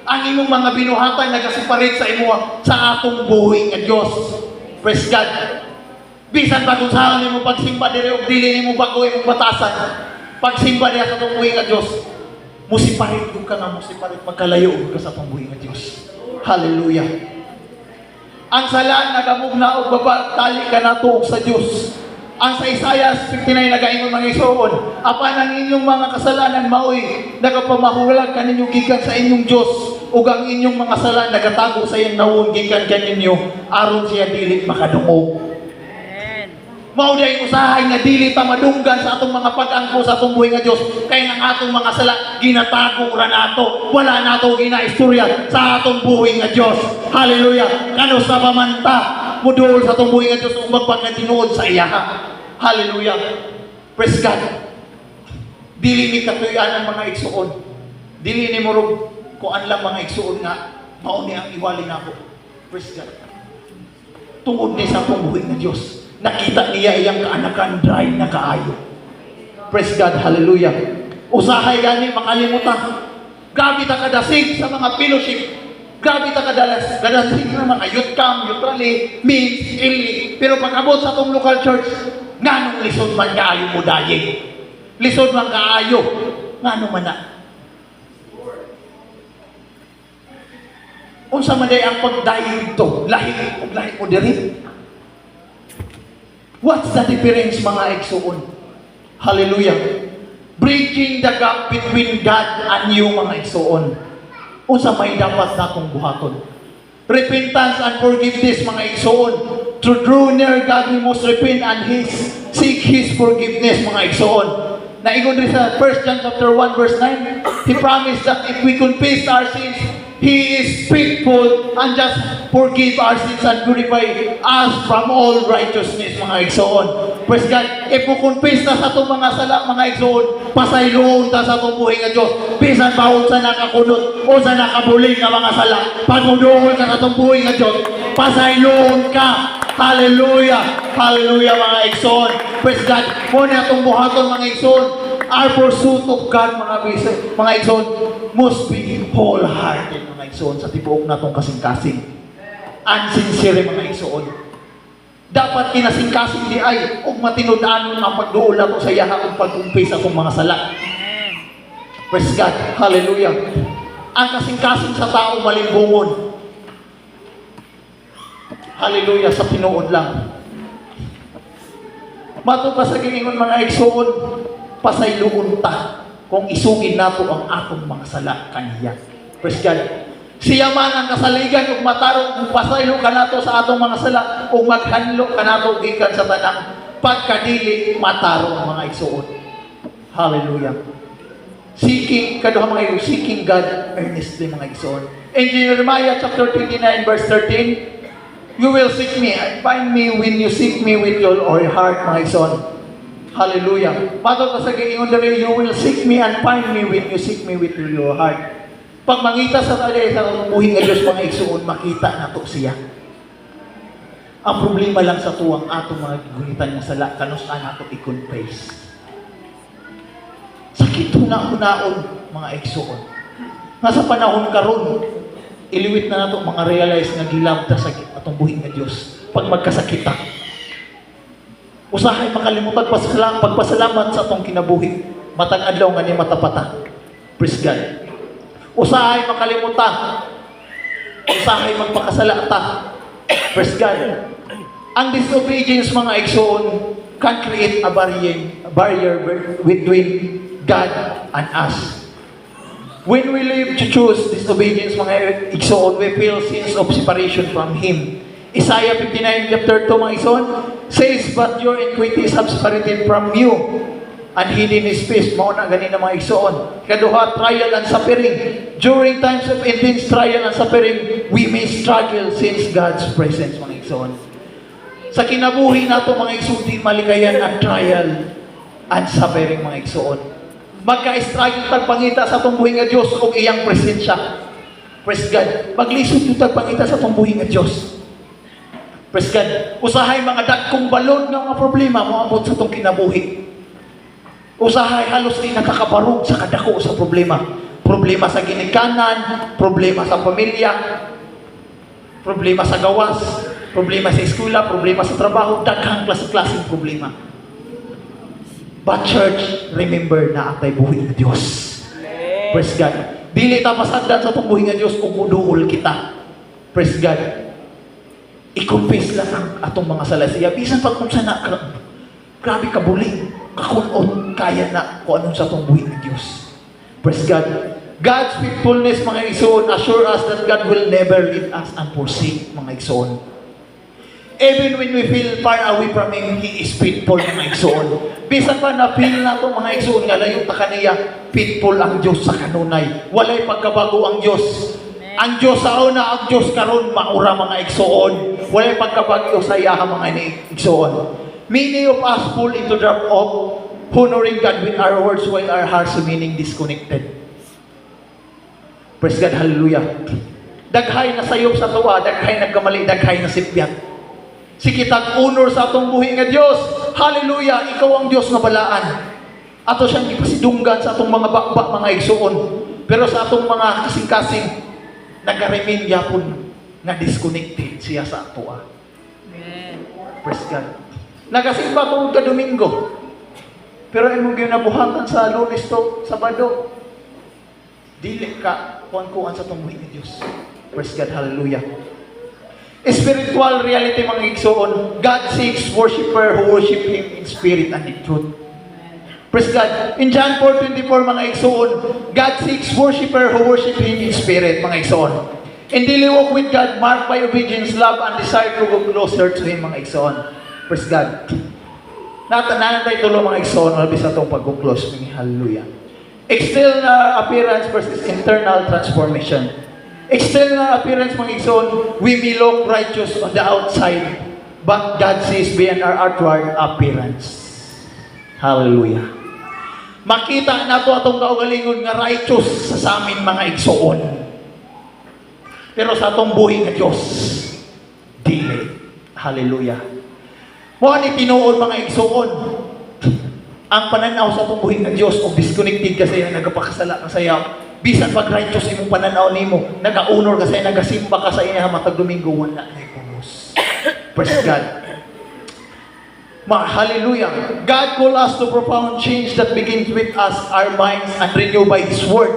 Ang imong mga binuhatan nagaseparate sa imo sa atong buhi nga Dios. Praise God. Bisan pa kung saan nimo pagsimba diri og dili nimo bago imong batasan, pagsimba diha sa atong buhi nga Dios, musiparit ka nga musiparit magkalayo ka sa atong buhi nga Dios. Hallelujah. Ang sala nagamugna og babatali ka nato sa Dios. Ang sa Isaiah 59 nagaingon mga igsoon, apan ang inyong mga kasalanan maoy nagapamahulag kaninyo gikan sa inyong Dios ug ang inyong mga sala nagatago sa iyang nawon gikan kaninyo aron siya dili makadungog. Mao day usahay nga dili ta madunggan sa atong mga pag-angko sa atong buhi nga Dios kay nang atong mga sala ginatago ra nato, wala nato ginaistorya sa atong buhi nga Dios. Hallelujah. Kano sa pamanta muduol sa atong buhi nga Dios ug magpagkatinuod sa iya. Hallelujah. Praise God. Dili ni katuyan ang mga igsuon. Dili ni murug kuan lang mga igsuon nga mao ni ang iwali nako. Praise God. Tungod ni sa atong buhi nga Dios. Nakita niya iyang kaanakan dry na kaayo. Praise God, hallelujah. Usahay gani makalimutan. Grabe ta kadasig sa mga fellowship. Grabe ta kadasig ng mga youth camp, youth rally, means, ili. Pero pag abot sa itong local church, nganong lisod man kaayo mo dayeng. Lisod man kaayo. Nganong man na. Unsa man day ang pagdayo dito, lahi mo diri. What's the difference mga igsoon? Hallelujah. Bridging the gap between God and you mga igsoon. Unsa may dapat natong buhaton? Repentance and forgiveness mga igsoon. To draw near God, we must repent and seek His forgiveness mga igsoon. Naingon rin sa 1 John chapter 1 verse 9, He promised that if we confess our sins, He is faithful and just forgive our sins and purify us from all righteousness, mga igsoon. Praise God. If we confess na sa itong mga sala, mga igsoon, pasayloon ta sa itong buhay nga Diyos. Bisan bawon sa nakakunot o sa nakabuling nga mga sala. Pagmuduhol ka sa itong buhay nga Diyos, pasayloon ka. Hallelujah. Hallelujah, mga igsoon. Praise God. Muna itong buhaton, mga igsoon. Our pursuit of God, mga igsoon, must be wholehearted, mga igsoon, sa tibuok natong kasing-kasing. Unsincere, mga igsoon. Dapat kinasing-kasing di ay ug matinud-anon ang pagduol nato sa yaha ug pagkumpis akong mga sala. Praise God. Hallelujah. Ang kasing-kasing sa tao malimbungon. Hallelujah, sa tinuod lang. Mato pa sa giningon mga igsoon, pasayloon ta kung isugid nato ang atong mga sala kaniya. Praise God. Siya man ang kasaligan ug matarong kung pasaylo ka nato sa atong mga sala ug maghanlo ka nato gikan sa tanang pagkadili matarong mga igsoon. Hallelujah. Seeking seeking God earnestly mga igsoon. In Jeremiah chapter 29 verse 13, you will seek me and find me when you seek me with your heart, mga igsoon. Hallelujah. Patod pa sa giingon diri, you will seek me and find me when you seek me with your heart. Pag mangita sa kanya sa buhi nga Diyos, mga igsoon, makita nato siya. Ang problema lang sa tuwang atong mga gunitan ng sala, kanus nato i-confess. Sakit hunaon, mga igsoon. Nasa panahon karon, iliwit na nato mga realize nga gilabta sa atong buhi nga Diyos. Pag magkasakita, usahay makalimutan pagpasalamat sa atong kinabuhi. Matang adlaw nga ni matapata. Praise God. Usahay makalimutan. Usahay magpakasala ta. Praise God. Ang disobedience mga igsoon can create a barrier between God and us. When we live to choose disobedience, mga igsoon, we feel sense of separation from Him. Isaiah 59 chapter 2, mga igsoon, says, but your iniquities have separated from you, and hidden His face. Mauna ganin na mga igsoon. Kaduha, trial and suffering. During times of intense trial and suffering, we may struggle since God's presence, mga igsoon. Sa kinabuhi nato mga igsoon, di malikayan ang trial and suffering, mga igsoon. Magka-struggle tagpangita sa itong buhi nga Diyos o iyang presensya. Praise God. Maglisod yung tagpangita sa itong buhi nga Diyos. Praise God. Usahay mga dagkong balon ng mga problema moabot sa itong kinabuhi. Usahay halos di nakakabarog sa kadako sa problema. Problema sa ginikanan, problema sa pamilya, problema sa gawas, problema sa eskwela, problema sa trabaho, daghang klase-klaseng problema. But church, remember na atay buhi nga Diyos. Praise God. Dili ta masagdan sa itong buhi nga Diyos kung muduol kita. Praise God. I-confess lang ang atong mga salasiya. Bisan pag kung sana, grabe ka buling, kakunon, kaya na kung anong sa itong buhi nga Diyos. Praise God. God's faithfulness, mga igsoon, assure us that God will never leave us and forsake, mga igsoon. Even when we feel far away from Him, He is faithful, mga igsoon. Bisan pa na-feel na ito, mga igsoon, nga layo ta kaniya, faithful ang Diyos sa kanunay. Walay pagkabago ang Diyos. Ang Diyos sa una, ang Diyos karon maura, mga igsoon. Walay pagkabago sa iyaha, mga igsoon. Many of us fall into the trap of honoring God with our words while our hearts remaining disconnected. Praise God, hallelujah. Daghay na sayop sa tuwa, daghay nagkamali, daghay na sipyat. Sikitag honor sa atong buhi nga Diyos. Hallelujah, ikaw ang Diyos nga balaan. Ato siyang ipasidunggan sa atong mga bakbak, mga igsoon. Pero sa atong mga kasing-kasing, nag-remain yapon na disconnected siya sa ato. Amen. Praise God. Nagasimba tungod ka Domingo. Pero imong ginabuhatan sa Lunes to, Sabado. Dili ka kuan-kuan sa atong buhi nga Diyos. Praise God, hallelujah. Spiritual reality, mga igsoon, God seeks worshiper who worship Him in spirit and in truth. Praise God. In John 4:24, mga igsoon, God seeks worshiper who worship Him in spirit, mga igsoon. In daily walk with God, marked by obedience, love, and desire to go closer to Him, mga igsoon. Praise God. Nanatay tulo, mga igsoon, malabis na itong pag-close. Hallelujah. External appearance versus internal transformation. External appearance, mga igsoon, we may look righteous on the outside, but God sees beyond our outward appearance. Hallelujah. Makita na ito atong kaugalingon nga righteous sa amin, mga igsoon. Pero sa atong buhi nga Diyos, dili. Hallelujah. Mo ni tinuod, mga igsoon, ang pananaw sa atong buhi nga Diyos o disconnected kasi na nagapakasala ka sayaw. Bisan pag righteous imong pananaw nimo, nag-honor ka sa nagasimba ka sa iya matag Domingo, wala na ikunos. Praise God. Hallelujah. God call us to profound change that begins with us, our minds, and renewed by His Word.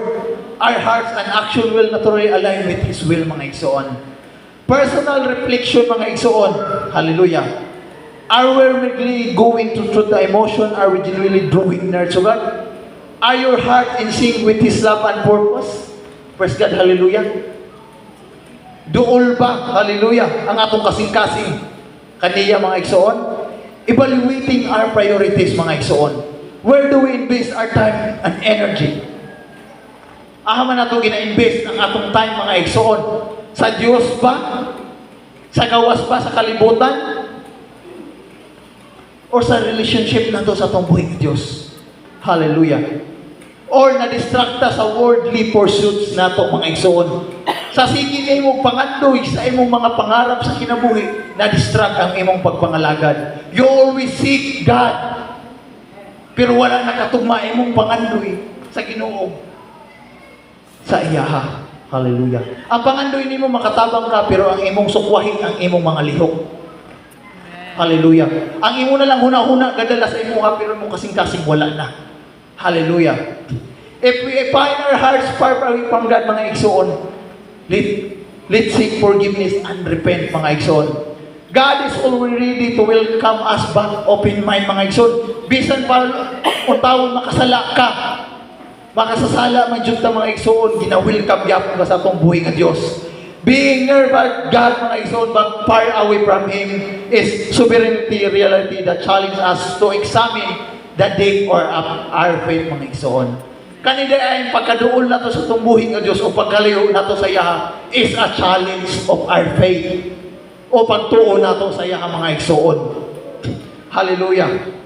Our hearts and action will naturally align with His will, mga igsoon. Personal reflection, mga igsoon. Hallelujah. Are we really going through the emotion? Are we genuinely drawing near to God? Are your heart in sync with His love and purpose? Praise God, hallelujah. Duol ba, hallelujah, ang atong kasing-kasing kaniya, mga igsoon? Evaluating our priorities, mga igsoon. Where do we invest our time and energy? Ahaman na ito gina-invest ang atong time, mga igsoon. Sa Diyos ba? Sa gawas ba? Sa kalibutan? O sa relationship na ito sa atong buhay ng Diyos? Hallelujah. Or na-distracta sa worldly pursuits na ito, mga igsoon. Sa sige na imong pangandoy, sa imong mga pangarap sa kinabuhi, na-distract ang imong pagpangalagad. You always seek God. Pero wala nakatugma imong pangandoy sa Ginoo. Sa iyaha. Hallelujah. Ang pangandoy nimo makatabang ka, pero ang imong sukwahin ang imong mga lihok. Hallelujah. Ang imo na lang huna-huna, gadala sa imo ha, pero mo kasing-kasing wala na. Hallelujah. If we find our hearts far away from God, mga igsoon, let's seek forgiveness and repent, mga igsoon. God is always ready to welcome us back, open mind, mga igsoon. Bisan pa utawon makasala ka, makasasala man jud ta mga igsoon, gina-welcome gyapon ka sa atong buhi nga Dios. Being near by God, mga igsoon, but far away from Him is sovereignty reality that challenge us to examine the depth or our faith, mga igsoon. Kanina ay pagkaduol na to sa itong buhi nga Diyos o pagkalayo na to sa iya is a challenge of our faith o pagtuo na to sa iya mga igsoon. Hallelujah.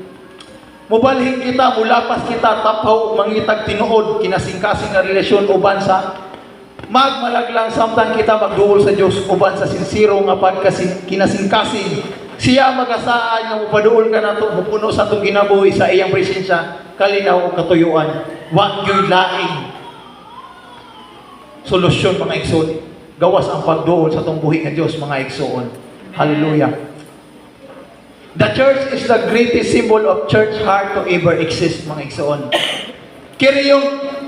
Mubalhin kita, mulapas kita, tapaw, mangitag tinuod, kinasing-kasing na relasyon uban sa magmalaglang samtang kita magduol sa Diyos uban sa sinsiro nga kinasing-kasing. Siya magasaan nga mupaduol ka na to, mupuno sa itong ginabuhi sa iyang presensya, kalinaw o katuyuan. Wag yung laing solusyon, mga igsoon. Gawas ang pagduol sa itong buhi ng Diyos, mga igsoon. Hallelujah. The church is the greatest symbol of church heart to ever exist, mga igsoon.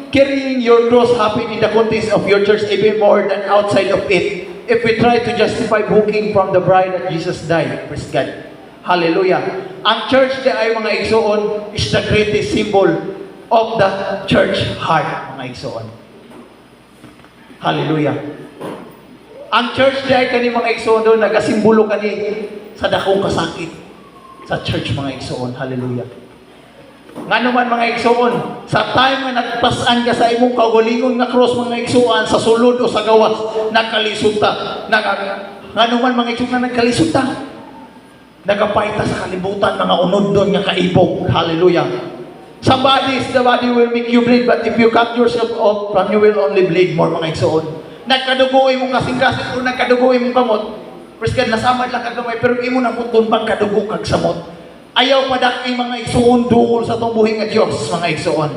Carrying your cross happen in the context of your church even more than outside of it. If we try to justify booking from the bride that Jesus died, praise God. Hallelujah. Ang church di ay, mga igsoon, is the greatest symbol of the church heart, mga igsoon. Hallelujah. Ang church di ay kani, mga igsoon, doon nagasimbolo kani sa dakong kasakit sa church, mga igsoon. Hallelujah. Nga naman, mga igsoon, sa time nga nagpasan ka sa imong kaugalingon nga cross, mga igsoon, sa sulod o sa gawas, nagkalisod ta. Nga naman, mga igsoon, nga nagkalisod ta. Nagapayta sa kalibutan, mga unod doon nga kaibog. Hallelujah. Some bodies, the body will make you bleed, but if you cut yourself off from, you will only bleed more, mga igsoon. Nagkadugoy mong kasing-kasing o nagkadugoy mong kamot. Praise God, nasamad lang kagamay, pero imo na putun pang kadugo kag samot. Ayaw padaki, mga igsoon, duol sa itong buhi nga Diyos, mga igsoon.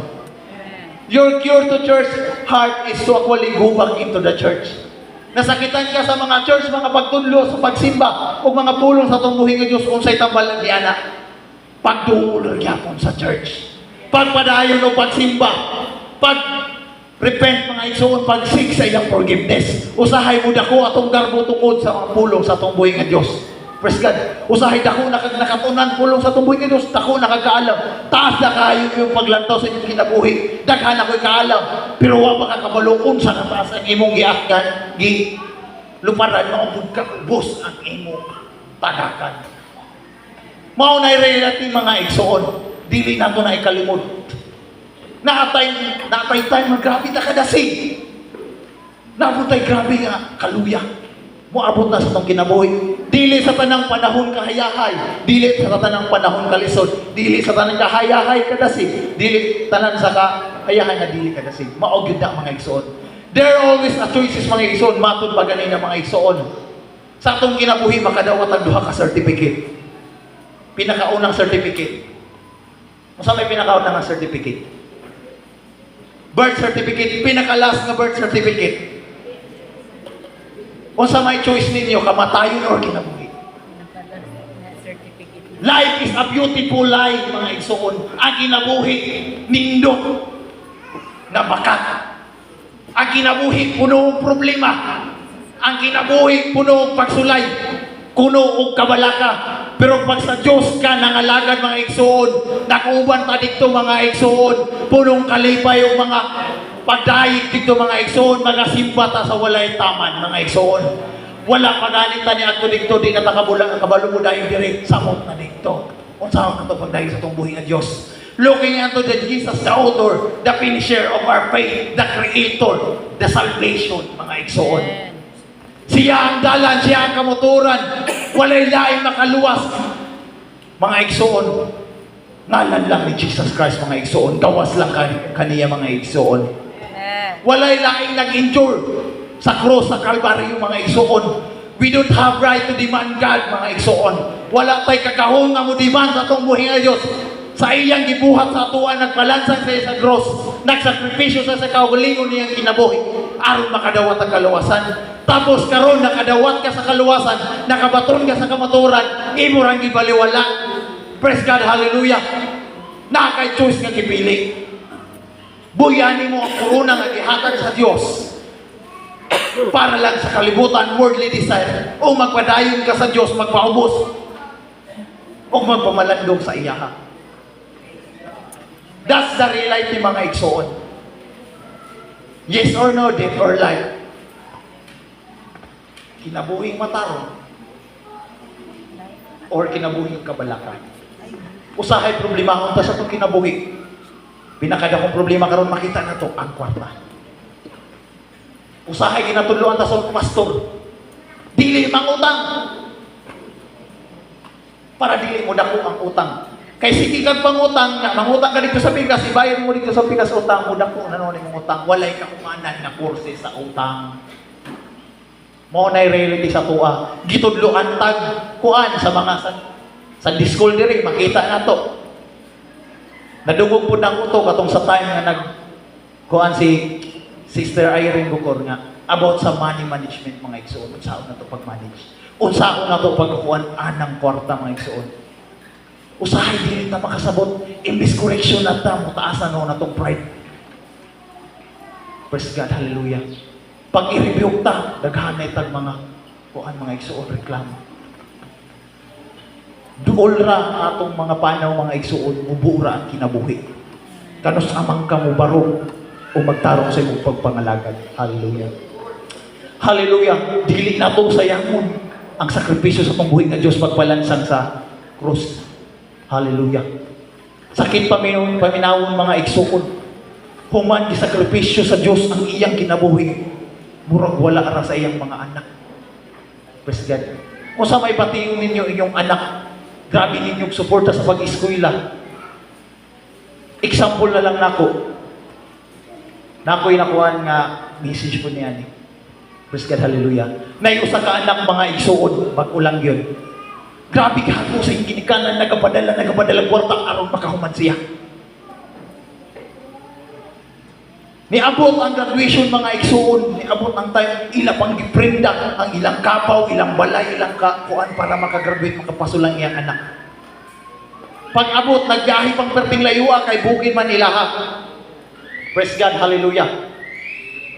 Your cure to church heart is to actually go back into the church. Nasakitan ka sa mga church, mga pagtudlo, sa pagsimba, o mga pulong sa itong buhi nga Diyos, unsay tambalan di anak. Pagduol gyapon sa church. Pagpadayon o pagsimba. Repent, mga igsoon, pag-seek sa iyang forgiveness. Usahay mo dako atong garbo tungod sa mga pulong sa itong buhi nga Diyos. Praise God. Usahay dako nakatunan pulong sa tumbuhin ng Diyos. Dako nakakaalam. Taas na kayo yung paglantaw sa inyong kinabuhi. Daghan ako'y kaalam. Pero wa pa kakabalukon sa nataas ang imong giakdan. Luparan maupod ka. Ubos ang imong tagakan. Maunay reality, mga igsoon. Dili na ito na ikalimod. Naatay time, grabe na kadasig. Naabotay grabe nga kaluya. Moabot na sa itong kinabuhi. Dili sa tanang panahon kahayahay. Dili sa tanang panahon kalisod. Dili sa tanang kahayahay kadasig. Dili tanan sa kahayahay na dili kadasig. Maogyod na, mga igsoon. There are always a choices, mga igsoon. Matod pa ganina, mga igsoon. Sa itong kinabuhi, makadawat ang duha ka certificate. Pinakaunang certificate. Masa may pinakaunang nga certificate? Birth certificate. Pinakalas nga birth certificate. Kung sa may choice ninyo, kamatayon or kinabuhi. Life is a beautiful life, mga igsoon. Ang kinabuhi, nindot, na bakat. Ang kinabuhi, puno ng problema. Ang kinabuhi, puno ng pagsulay. Puno ng kabalaka. Pero pag sa Diyos ka nangalagad, mga igsoon, nakuuban ta dito, mga igsoon, punong kalipay yung mga pagdayig dito, mga igsoon, mga simpata sa walay taman, mga igsoon. Wala paganita ni ato dito, di na kabalo mo dahil direct samot na dito. Kung saan ka ito pagdayig sa itong buhay ng Diyos. Looking unto the Jesus, the author, the finisher of our faith, the creator, the salvation, mga igsoon. Siya ang dalan, siya ang kamotoran, walay laing makaluwas. Mga igsoon, ngalan lang ni Jesus Christ, mga igsoon, gawas lang kaniya, mga igsoon. Walay laing nag-endure sa cross, sa Kalbaryo, mga igsoon. We don't have right to demand God, mga igsoon. Wala tayo kakahon nga mo demand sa itong buhay ng Diyos. Sa iyang gibuhat sa atuan, nagpalansang sa isang cross, nagsakripisyo sa kaugalingon niyang kinabuhi, aron makadawat ang kaluwasan. Tapos karon nakadawat ka sa kaluwasan, nakabaton ka sa kamaturan, imo rang gibaliwala. Praise God, hallelujah. Nakay choice nga gipili. Buyani mo ang corona nga gihatag sa Dios para lang sa kalibutan, worldly desire, o magpadayon ka sa Dios, magpaubos, o magpamalandong sa iyaha. That's the reality, mga igsoon. Yes or no, death or life. Kinabuhing mataro or kinabuhing kabalakan. Usahay problema kung ta sa itong kinabuhi. Pinakada kong problema karon makita na to ang kwarta. Usahay ginatuluan ta sa pastor. Dili mangutang. Para dili mo dako ang utang. Kay sige kang pangutang, na mangutang ka dito sa pikas, ibayad mo dito sa pikas utang mo dako nano ni mong utang. Walay ka kumanan na kurse sa utang. Mo na reality sa tuwa. Gitudloan tag kuan sa mga Sunday school diri makita na to. Nadungog po ng uto katong sa time nga kuan si Sister Irene Bucor nga about sa money management mga igsoon. Unsaon na to pag-manage. Unsaon na to pagkuan anang kwarta mga igsoon. Usahay dili ta makasabot imbis correction na ta mo taasan na tong pride. Praise God, hallelujah. Pag i-review ta, daghanay tag mga kuan mga igsoon reklamo. Duol ra atong mga panaw mga igsuon mubura ang kinabuhi. Kanus amang ka mo barong o magtarong sa imong pagpangalagad. Hallelujah. Hallelujah. Dili na to sayangon ang sakripisyo sa pambuhi nga Dios pagpalansang sa krus. Hallelujah. Sakit paminawon mga igsuon. Human sakripisyo sa Dios ang iyang kinabuhi. Murag wala ra sa iyang mga anak. Praise God. Kung sa may batiyon ninyo inyong anak, grabe ninyong suporta sa pag-eskwela. Example na lang nako. Nako'y nakuhaan nga message po niya ni. Praise God, hallelujah. Naiusa ka anak mga igsuon, bagulang yun. Grabe ka ako sa ginikanan, nagapadala kwarta aron makahuman siya. Niabot ang graduation mga igsuon, niabot ang time, ila pang giprenda, ang ilang kapaw, ilang balay, ilang kuan para makagraduate, makapasulang iyang anak. Pag-abot, nagbiyahe pang perting layua kay Bukid Manila. Praise God, hallelujah.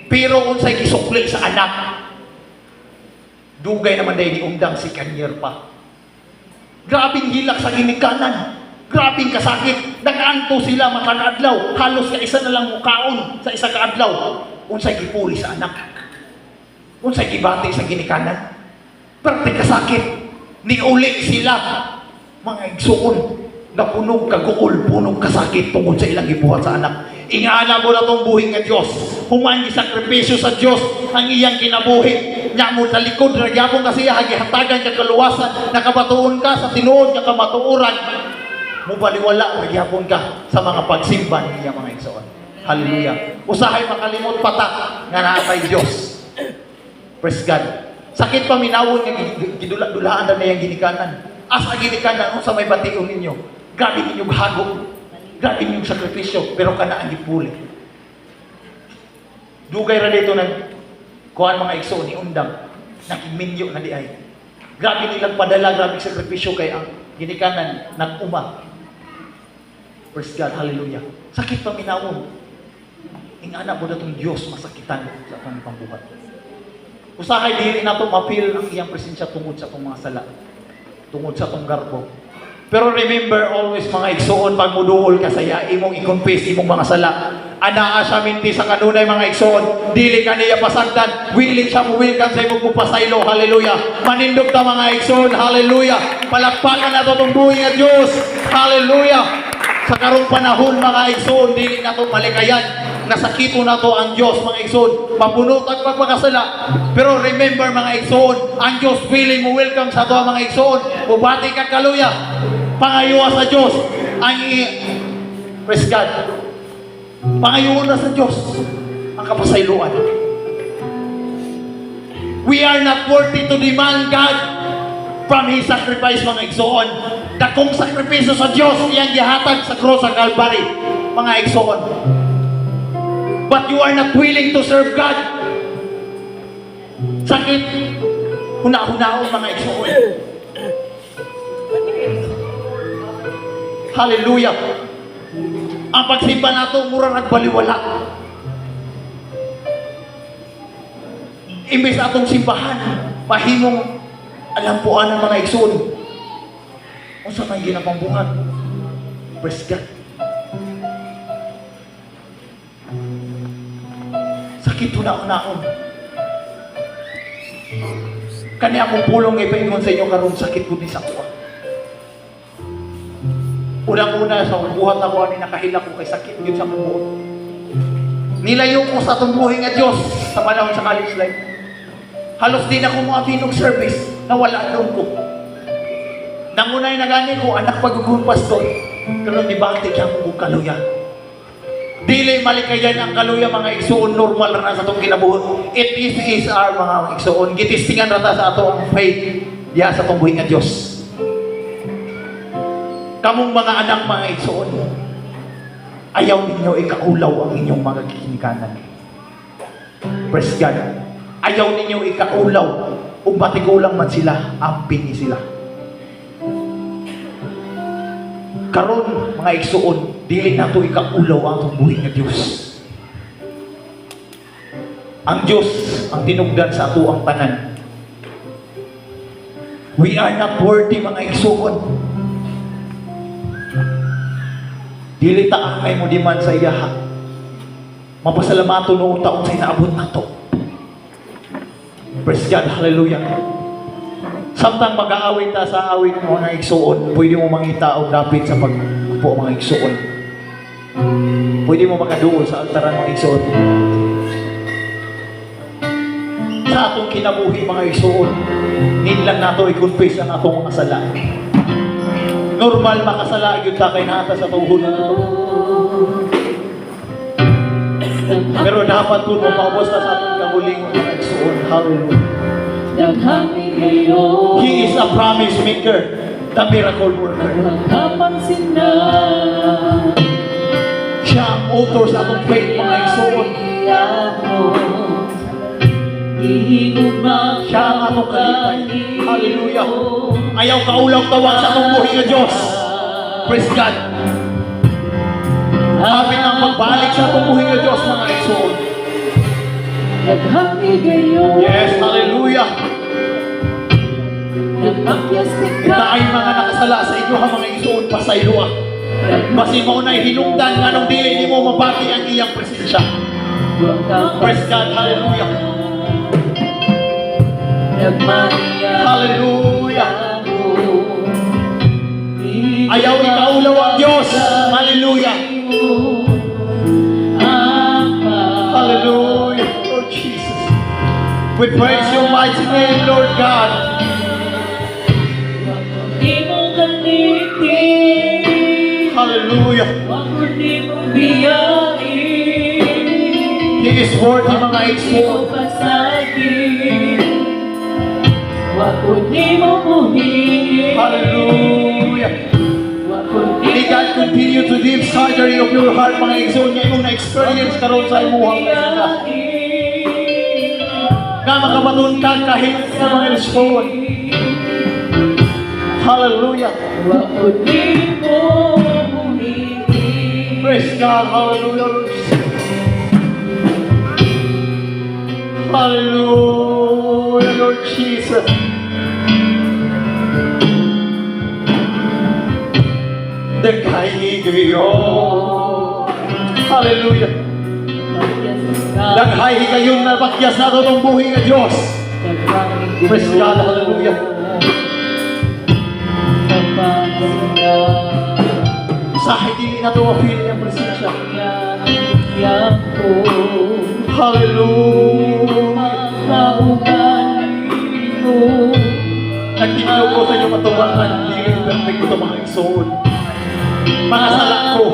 Pero unsay gisukli sa anak, dugay naman dahil niundang si Kanyer pa. Grabing hilak sa ginikanan. Grabing kasakit. Nag-anto sila matang adlaw. Halos ka isa na lang mukaon sa isa ka adlaw. Unsay gipuli sa anak. Unsay gibati sa ginikanan. Perting kasakit. Niuli sila. Mga igsuon. Napunog kaguol. Punog kasakit tungkol sa ilang gibuhat sa anak. Ingana mo na itong buhay nga Diyos. Humangi sakripisyo sa Diyos ang iyang kinabuhi. Nya mo sa likod, nagyapon kasi hagihatagan ka kaluwasan, nakabatuon ka sa tinuod ka kamatuoran. Mubaliwala, nagyapon ka sa mga pagsimba niya mga igsoon. Hallelujah. Usahay makalimot pata nga naatay Diyos. Praise God. Sakit paminawon nga gidula-dulaan na niyang ginikanan. Asa ginikanan sa may bationg ninyo. Grabe ninyo bahago. Grabe yung sakripisyo, pero kana ang gipuli. Dugay ra dito ng kuhan mga igsoon ni undang, nakiminyo na di ay. Grabe nilang padala, grabe sakripisyo kay ang ginikanan nag-uma. Praise God, hallelujah. Sakit paminawon. Ingana mo na itong Diyos masakitan sa atong pambuhat. Usahay dili na ito mapil ang iyang presensya tungod sa itong mga sala. Tungod sa itong garbo. Pero remember always mga igsoon, pag muduol ka saya, imong i-confess imong mga sala. Anaa siya minti sa kanunay mga igsoon, dili ka niya pasagdan, willing siya welcome sa imong pupasaylo, hallelujah. Manindog ta mga igsoon, hallelujah. Palakpakan na ito itong buhay nga Diyos, hallelujah. Sa karong panahon mga igsoon, dili na ito malikayan. Nasakito na to ang Diyos mga igsoon, mabunot at pagpakasala. Pero remember mga igsoon, ang Diyos willing mo welcome sa ito mga igsoon. Bubati ka kaluya. Pangayuwa sa Diyos ang praise God. Pangayuwa na sa Diyos ang kapasayloan. We are not worthy to demand God from His sacrifice mga igsoon. Dakong sakripisyo sa Diyos iyang gihatag sa cross sa Calvary mga igsoon. But you are not willing to serve God. Sakit huna-hunaon mga igsoon. Hallelujah. Ang pagsimba nato mura nagbaliwala. Imbes atong simbahan, mahimong alampuan ng mga igsoon. Unsa may ginapambuhat? Praise God. Sakit una-unaon. Kani akong pulong ipaingon sa inyo karon sakit ko ni sa kuha. Unang-una sa buhat ako ani nakahila ko kay sakit gyud sa buhat. Nilayo ko sa tumbuhi nga Dios sa panahon sa college life. Halos din ako mga binog service nawala doon ko. Nangunay na gani ko anak pagugong pastor. Pero di ba kaya ko kaluya? Dili malikayan ang kaluya mga igsuon normal ra sa atong kinabuhi. It is our mga igsuon gitistingan ra ta sa ato ang faith diha sa tumbuhi nga Dios. Kamong mga anak mga igsuon, ayaw ninyo ikaulaw ang inyong mga kikinikanan. Praise God. Ayaw ninyo ikaulaw kung batigulang man sila, amping sila. Karon mga igsuon, dili na ito ikaulaw ang tumbuhi nga Diyos. Ang Diyos ang tinugdan sa ato ang tanan. We are not worthy mga igsuon. Dili ta angay mo di man sa iyaha. Mapasalamato noong taon sa inaabot na to. Praise God, hallelujah. Samtang mag-aawit ta sa awit mo mga igsuon, pwede mo mangita o dapit sa pagpo mga igsuon. Pwede mo makaduol sa altaran mga igsuon. Sa atong kinabuhi mga igsuon, need lang nato i-confess ang atong mga sala. Normal makasala yun sa kay nata sa tuhod na ito. Pero dapat po mapabos na sa atong kabuling mga igsuon. Hallelujah. He is a promise maker, the miracle worker. Siya ang author sa atong faith mga igsuon. Siya ang atong kalipay. Hallelujah. Ayaw kaulaw tawag sa atong buhay ng Diyos. Praise God. Hapit ang pagbalik sa atong buhay ng Diyos mga igsuon. Yes, hallelujah. Kita ay mga nakasala sa inyo ha mga igsuon pasayloa. Basi mo na hinungdan nga nung dili mo mabati ang iyang presensya. Praise God, hallelujah. Hallelujah. Ayaw ikaulaw ang Diyos. Hallelujah. Hallelujah. Lord Jesus. We praise your mighty name, Lord God. Hallelujah. He is worthy mga igsuon. Hallelujah. May God continue to deep surgery of your heart mga igsoon niya imong na-experience karon sa imuhang mga nga makabaton ka kahit sa mga igsoon. Hallelujah. Praise God. Hallelujah. Hallelujah, Lord Jesus. Naghahigayo. Hallelujah. Naghahigayong nabakyas na ito ng buhay ng Diyos. Praise God. Hallelujah. Sa hindi na ito mapili ang presensya. Hallelujah. Nagtingin ko sa inyo matubangan. Hindi rin perfect ko ito mga igsoon. Mga salak ko.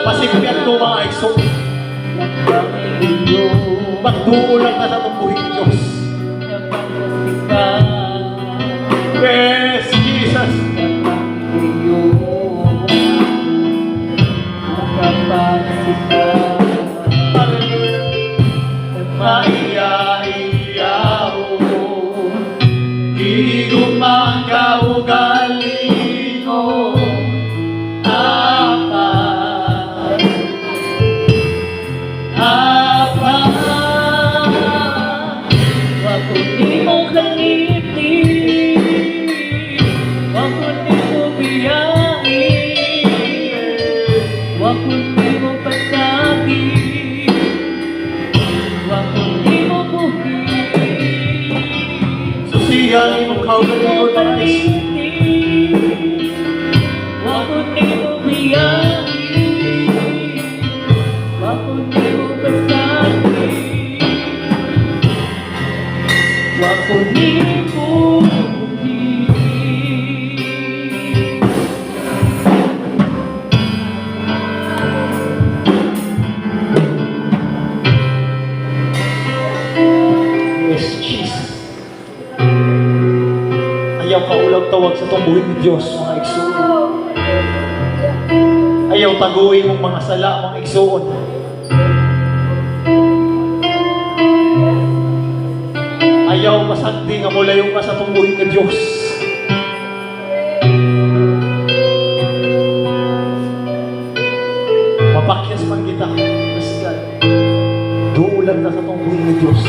Pasigbihan ko mga igsoon. Magduo lang na sa tumbuhin ng Diyos. Yes, Jesus. How can you go like this? Wag ko nimo biyahin, wag ko nimo basahin, wag ko nimo ulitin. Yes, Jesus. Ayaw ka ulang tawag sa tumbuhin ni Diyos, mga igsoon. Ayaw taguin mong mga sala, mga igsoon. Ayaw masagdi nga mulayo ka sa tumbuhin ni Diyos. Mapakyas man kita, Pascal. Duulan ka sa tumbuhin ni Diyos.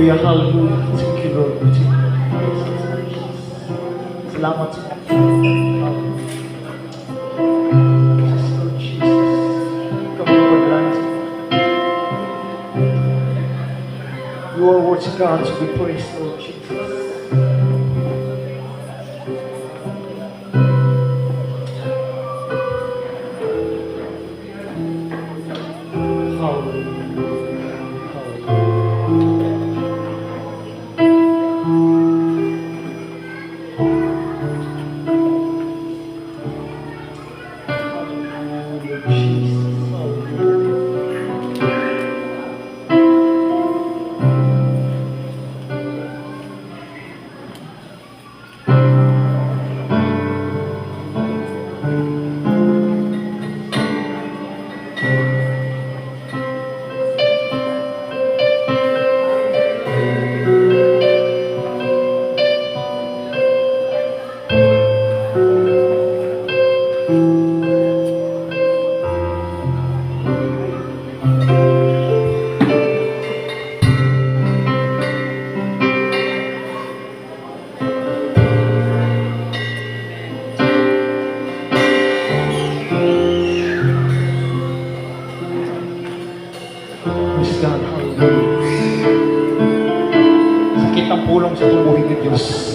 Hallelujah, hallelujah. Thank you, Lord. Salamat sa Lord Jesus. Ikaw ang paglalas. You are worthy, God, to be praised, Lord Jesus. Hallelujah. Praise God, hallelujah. Sakit ang pulong sa tubuhin ni Diyos.